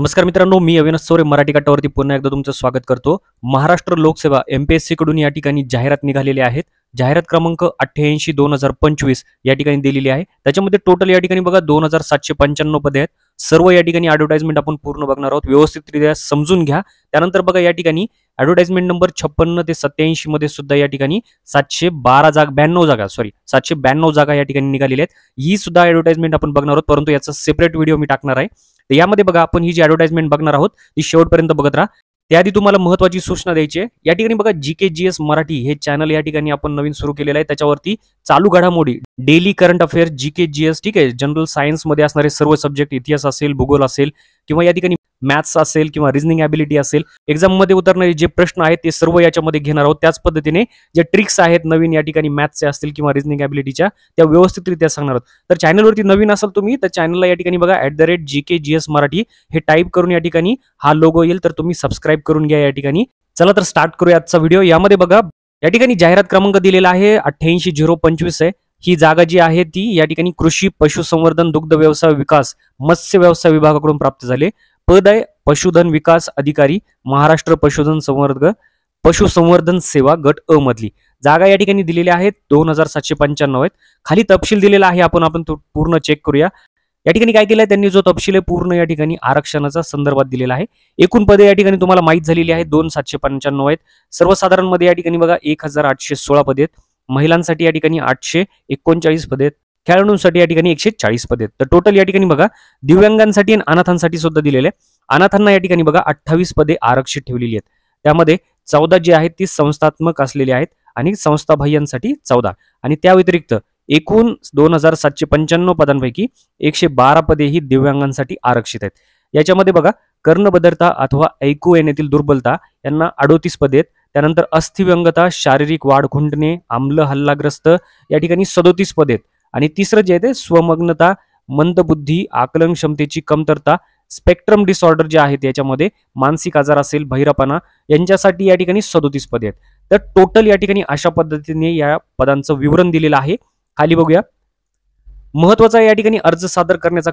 नमस्कार मित्रांनो, मी अविनाश चौरे मराठी कट्टावरती पुन्हा एकदा तुमचं स्वागत करतो। महाराष्ट्र लोकसेवा एमपीएससी कडून या ठिकाणी जाहिरात निघालेली आहेत। जाहिरात क्रमांक 88/2025 या ठिकाणी दिलेली आहे। त्याच्यामध्ये टोटल या ठिकाणी बघा 2795 पदे आहेत। सर्व या ठिकाणी ॲडव्हर्टाइजमेंट आपण पूर्ण बघणार आहोत, व्यवस्थितरित्या समजून घ्या। त्यानंतर बघा या ठिकाणी ॲडव्हर्टाइजमेंट नंबर 56 ते 87 मध्ये सुद्धा या ठिकाणी 792 जागा या ठिकाणी निघालेल्या आहेत। ही सुद्धा ॲडव्हर्टाइजमेंट आपण बघणार आहोत, परंतु याचा सेपरेट व्हिडिओ मी टाकणार आहे। तर यामध्ये बघा आपण ही जी ॲडव्हर्टाइजमेंट बघणार आहोत ती शेवटपर्यंत बघत राहा। त्याआधी तुम्हाला महत्त्वाची सूचना द्यायची आहे। या ठिकाणी बघा GKGS मराठी हे चॅनल या ठिकाणी आपण नवीन सुरू केलेलं आहे। त्याच्यावरती चालू घडामोडी, डेली करंट अफेअर, GKGS, ठीक आहे, जनरल सायन्स मध्ये असणारे सर्व सब्जेक्ट, इतिहास असेल, भूगोल असेल किंवा या ठिकाणी मॅथ्स असेल किंवा रिझनिंग ॲबिलिटी असेल, एक्झाम मध्ये उतरणारे जे प्रश्न आहेत ते सर्व याच्यामध्ये घेणार आहोत। त्याच पद्धतीने जे ट्रिक्स आहेत नवीन या ठिकाणी मॅथ्सचे असतील किंवा रिझनिंग ॲबिलिटीच्या, त्या व्यवस्थितरित्या सांगणार आहोत। तर चॅनलवरती नवीन असाल तुम्ही तर चॅनलला या ठिकाणी बघा @GKGS मराठी हे टाईप करून या ठिकाणी हा लोगो येईल, तर तुम्ही सबस्क्राईब करून घ्या या ठिकाणी। चला तर स्टार्ट करूया आजचा व्हिडिओ। यामध्ये बघा या ठिकाणी जाहिरात क्रमांक दिलेला आहे 88/025 आहे। ही जागा जी आहे ती या ठिकाणी कृषी, पशुसंवर्धन, दुग्ध व्यवसाय विकास, मत्स्य व्यवसाय विभागाकडून प्राप्त झाले। पद आहे पशुधन विकास अधिकारी, महाराष्ट्र पशुसंवर्धन सेवा गट अ मधली जागा या ठिकाणी दिलेल्या आहेत। 2795 आहेत। खाली तपशील दिलेला आहे, आपण तो पूर्ण चेक करूया। या ठिकाणी काय केलंय त्यांनी, जो तपशील आहे पूर्ण या ठिकाणी आरक्षणाचा संदर्भात दिलेला आहे। एकूण पदे या ठिकाणी तुम्हाला माहित झालेली आहेत 2795 आहेत। सर्वसाधारण मध्ये या ठिकाणी बघा 1816 पदे आहेत। महिलांसाठी या ठिकाणी 839 पदे आहेत। खेळाडूंसाठी या ठिकाणी 140 पदे आहेत। तर टोटल या ठिकाणी बघा दिव्यांगांसाठी आणि अनाथांसाठी सुद्धा दिलेले आहे। अनाथांना या ठिकाणी बघा 28 पदे आरक्षित ठेवलेली आहेत। त्यामध्ये 14 जी आहेत ती संस्थात्मक असलेली आहेत आणि संस्थाबाह्यांसाठी 14, आणि त्या व्यतिरिक्त एकूण 2795 पदांपैकी 112 पदे ही दिव्यांगांसाठी आरक्षित आहेत। याच्यामध्ये बघा कर्णबधिरता अथवा ऐकू येण्यातील दुर्बलता यांना 38 पदे आहेत। त्यानंतर अस्थिव्यंगता, शारीरिक वाढ खुंटणे, आम्ल हल्लाग्रस्त या ठिकाणी 37 पदे आहेत। आणि तिसरं जे आहे ते स्वमग्नता, मंदबुद्धी, आकलन क्षमतेची कमतरता, स्पेक्ट्रम डिसऑर्डर जे आहेत याच्यामध्ये मानसिक आजार असेल, बहिरापणा, यांच्यासाठी या ठिकाणी 37 पदे आहेत। तर टोटल या ठिकाणी अशा पद्धतीने या पदांचं विवरण दिलेलं आहे। खाली बघूया, महत्वाचा या ठिकाणी अर्ज सादर करण्याचा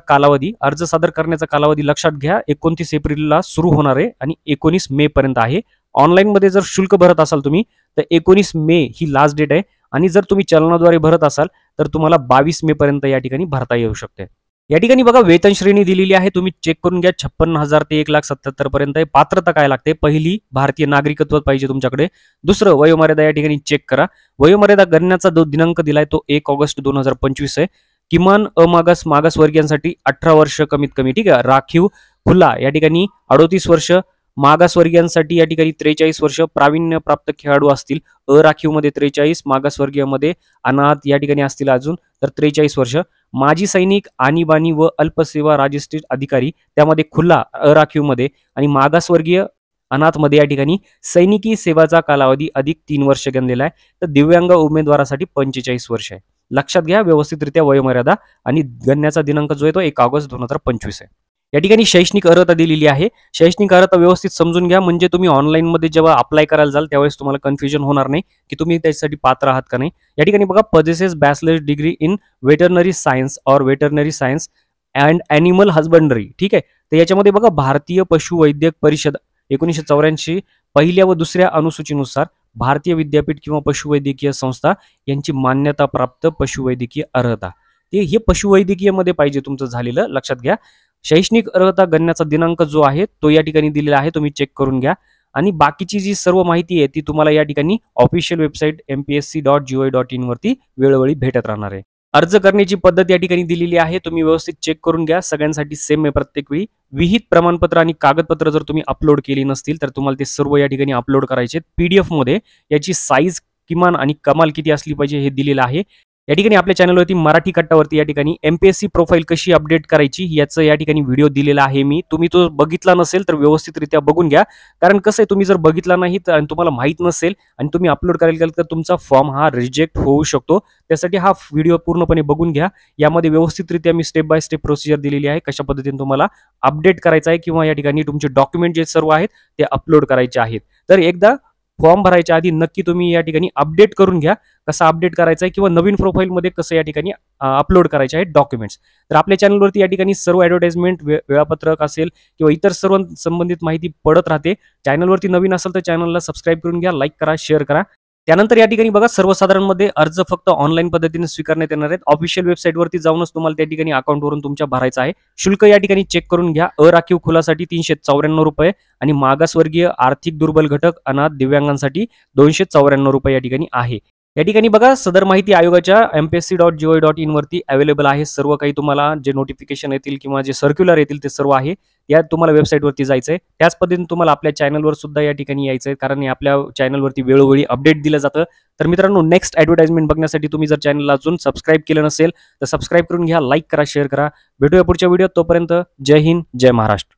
कालावधी लक्षात घ्या, 29 एप्रिलला सुरू होणार आहे आणि 19 मे पर्यंत आहे। ऑनलाईन मध्ये जर शुल्क भरत असाल तुम्ही तर 19 मे ही लास्ट डेट आहे, आणि जर तुम्ही चलनाद्वारे भरत असाल तर तुम्हाला 22 मे पर्यंत या ठिकाणी भरता येऊ शकते। या ठिकाणी बघा वेतन श्रेणी दिलेली आहे, तुम्ही चेक करून घ्या, 56,000 ते 1,77,000 पर्यंत आहे। पात्रता काय लागते, पहिली भारतीय नागरिकत्व पाहिजे तुमच्याकडे। दुसरं वयोमर्यादा या ठिकाणी चेक करा, वयोमर्यादा गणण्याचा जो दिनांक दिलाय तो 1 ऑगस्ट 2025 आहे। किमान मागासवर्गीयांसाठी 18 वर्ष कमीत कमी, ठीक आहे। राखीव खुला या ठिकाणी 38 वर्ष, मागासवर्गीयांसाठी या ठिकाणी 43 वर्ष, प्रावीण्य प्राप्त खेळाडू असतील अराखीव मध्ये 43, मागासवर्गीय मध्ये अनाथ या ठिकाणी असतील अजून तर 43 वर्ष, माजी सैनिक, आणीबाणी व अल्पसेवा राजश्रेष्ठ अधिकारी त्यामध्ये खुला अराखीव मध्ये, आणि मागासवर्गीय अनाथ मध्ये या ठिकाणी सैनिकी सेवाचा कालावधी अधिक 3 वर्ष गणलेला आहे। तर दिव्यांग उमेदवारासाठी 45 वर्ष आहे। लक्षात घ्या व्यवस्थितरित्या वयोमर्यादा, आणि गणण्याचा दिनांक जो आहे तो 1 ऑगस्ट 2025 आहे। या ठिकाणी शैक्षणिक अर्हता दिलेली आहे। शैक्षणिक अर्हता व्यवस्थित समजून घ्या, म्हणजे तुम्ही ऑनलाईन मध्ये जेव्हा अप्लाय करायला जाल त्यावेळेस तुम्हाला कन्फ्युजन होणार नाही की तुम्ही त्यासाठी पात्र आहात का नाही। या ठिकाणी बघा possesses bachelors degree in veterinary science और veterinary science and animal husbandry, ठीक आहे। तर याच्यामध्ये बघा भारतीय पशुवैद्यक परिषद 1984 पहिल्या व दुसऱ्या अनुसूचीनुसार भारतीय विद्यापीठ किंवा पशुवैद्यकीय संस्था यांची मान्यता प्राप्त पशुवैद्यकीय अर्हता, हे पशुवैद्यकीय मध्ये पाहिजे तुमचं झालेलं, लक्षात घ्या। शैक्षणिक अर्हता गणण्याचा दिनांक जो आहे तो या ठिकाणी दिलेला आहे, तुम्ही चेक करून घ्या। आणि बाकीची जी सर्व माहिती आहे ती तुम्हाला या ठिकाणी ऑफिशियल वेबसाईट mpsc.gov.in वरती वेळोवेळी भेटत राहणार आहे। अर्ज करण्याची पद्धत या ठिकाणी दिलेली आहे, तुम्ही व्यवस्थित चेक करून घ्या, सगळ्यांसाठी सेम आहे प्रत्येक वेळी। विहित प्रमाणपत्र आणि कागदपत्र जर तुम्ही अपलोड केली नसतील तर तुम्हाला ते सर्व या ठिकाणी अपलोड करायचे PDF मध्ये। याची साईज किमान आणि कमाल किती असली पाहिजे हे दिलेलं आहे। या ठिकाणी आपल्या चॅनलवरती मराठी कट्टावरती या ठिकाणी MPSC प्रोफाईल कशी अपडेट करायची याचं या ठिकाणी व्हिडिओ दिलेला आहे मी, तुम्ही तो बघितला नसेल तर व्यवस्थितरित्या बघून घ्या। कारण कसं आहे, तुम्ही जर बघितला नाही तर आणि तुम्हाला माहित नसेल आणि तुम्ही अपलोड करायला गेल तर तुमचा फॉर्म हा रिजेक्ट होऊ शकतो। त्यासाठी हा व्हिडिओ पूर्णपणे बघून घ्या। यामध्ये व्यवस्थितरित्या मी स्टेप बाय स्टेप प्रोसिजर दिलेली आहे, कशा पद्धतीने तुम्हाला अपडेट करायचं आहे किंवा या ठिकाणी तुमचे डॉक्युमेंट जे सर्व आहेत ते अपलोड करायचे आहेत। तर एकदा फॉर्म भरायच्या आधी नक्की तुम्ही या ठिकाणी अपडेट करून घ्या. कसा अपडेट करायचा आहे किंवा नवीन प्रोफाईलमध्ये कसं या ठिकाणी अपलोड करायचे आहेत डॉक्युमेंट्स. तर आपल्या चॅनलवरती या ठिकाणी सर्व ॲडव्हर्टाइजमेंट, वेळापत्रक असेल किंवा इतर सर्व संबंधित माहिती पडत राहते. चॅनलवरती नवीन असेल तर चॅनलला सबस्क्राईब करून घ्या, लाईक करा, शेअर करा. त्यानंतर या ठिकाणी बघा, सर्वसाधारणमध्ये अर्ज फक्त ऑनलाईन पद्धतीने स्वीकारण्यात येणार आहेत. ऑफिशियल वेबसाईटवरती जाऊनच तुम्हाला त्या ठिकाणी अकाउंटवरून तुमच्या भरायचं आहे. शुल्क या ठिकाणी चेक करून घ्या. अराखीव खुलासाठी ₹394 आणि मागासवर्गीय, आर्थिक दुर्बल घटक, अनाथ, दिव्यांगांसाठी ₹294 या ठिकाणी आहे. या ठिकाणी बघा, सदर माहिती आयोगाच्या mpsc.gov.in वरती अवेलेबल आहे. सर्व काही तुम्हाला जे नोटिफिकेशन येतील किंवा जे सर्क्युलर येतील ते सर्व आहे. या तुम्हाला वेबसाईटवरती जायचं आहे. त्याच पद्धतीने तुम्हाला आपल्या चॅनलवर सुद्धा या ठिकाणी यायचं आहे, कारण आपल्या चॅनलवरती वेळोवेळी अपडेट दिलं जातं. तर मित्रांनो, नेक्स्ट ॲडव्हर्टाइजमेंट बघण्यासाठी तुम्ही जर चॅनलला अजून सबस्क्राईब केलं नसेल तर सबस्क्राईब करून घ्या, लाईक करा, शेअर करा. भेटूया पुढच्या व्हिडिओत. तोपर्यंत जय हिंद, जय महाराष्ट्र.